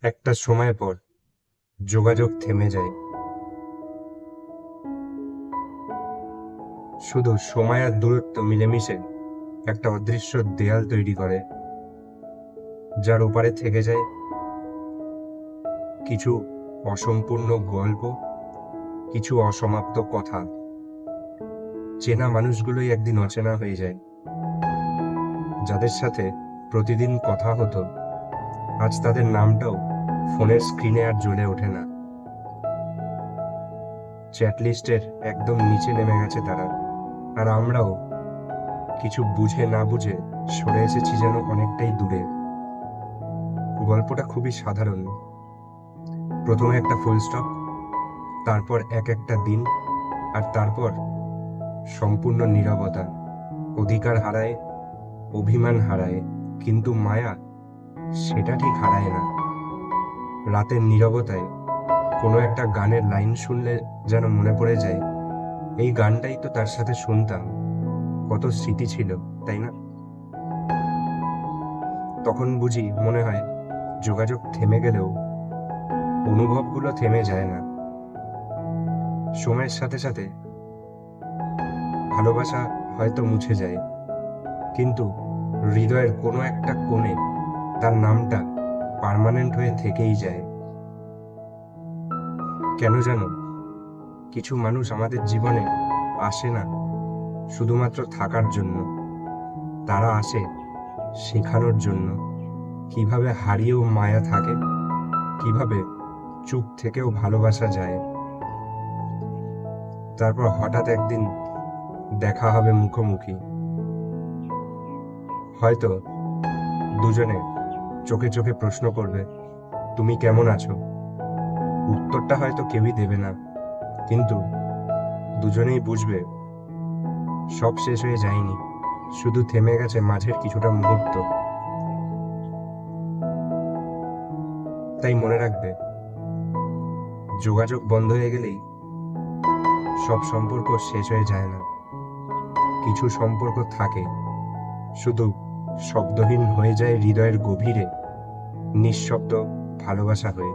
একটা সময় পর যোগাযোগ থেমে যায়। শুধু সময় আর দূরত্ব মিলেমিশে একটা অদৃশ্য দেয়াল তৈরি করে, যার ওপারে থেকে যায় কিছু অসম্পূর্ণ গল্প, কিছু অসমাপ্ত কথা। চেনা মানুষগুলোই একদিন অচেনা হয়ে যায়। যাদের সাথে প্রতিদিন কথা হতো, আজ তাদের নামটাও ফোনের স্ক্রিনে আর জ্বলে ওঠে না। চ্যাট লিস্টের একদম নিচে নেমে গেছে তারা। আর আমরাও কিছু বুঝে না বুঝে সরে এসেছি যেন অনেকটাই দূরে। গল্পটা খুবই সাধারণ। প্রথমে একটা ফুল স্টপ, তারপর একটা দিন, আর তারপর সম্পূর্ণ নীরবতা। অধিকার হারায়, অভিমান হারায়, কিন্তু মায়া সেটা ঠিক হারায় না। রাতের নীরবতায় কোনো একটা গানের লাইন শুনলে যেন মনে পড়ে যায়, এই গানটাই তো তার সাথে শুনতাম, কত স্মৃতি ছিল, তাই না? তখন বুঝি মনে হয় যোগাযোগ থেমে গেলেও অনুভবগুলো থেমে যায় না। সময়ের সাথে সাথে ভালোবাসা হয়তো মুছে যায়, কিন্তু হৃদয়ের কোনো একটা কোণে তার নামটা পার্মানেন্ট হয়ে থেকেই যায়। কেন জানো, কিছু মানুষ আমাদের জীবনে আসে না শুধুমাত্র থাকার জন্য, তারা আসে শেখানোর জন্য কিভাবে হারিয়েও মায়া থাকে, কিভাবে চুপ থেকেও ভালোবাসা যায়। তারপর হঠাৎ একদিন দেখা হবে মুখোমুখি, হয়তো দুজনে চোখে চোখে প্রশ্ন করবে, তুমি কেমন আছো? উত্তরটা হয়তো কেউই দেবে না, কিন্তু দুজনেই বুঝবে সব শেষ হয়ে যায়নি, শুধু থেমে গেছে মাঝের কিছুটা মুহূর্ত। তাই মনে রাখবে, যোগাযোগ বন্ধ হয়ে গেলেই সব সম্পর্ক শেষ হয়ে যায় না। কিছু সম্পর্ক থাকে, শুধু শব্দহীন হয়ে যায় হৃদয়ের গভীরে, নিঃশব্দ ভালোবাসা হয়ে।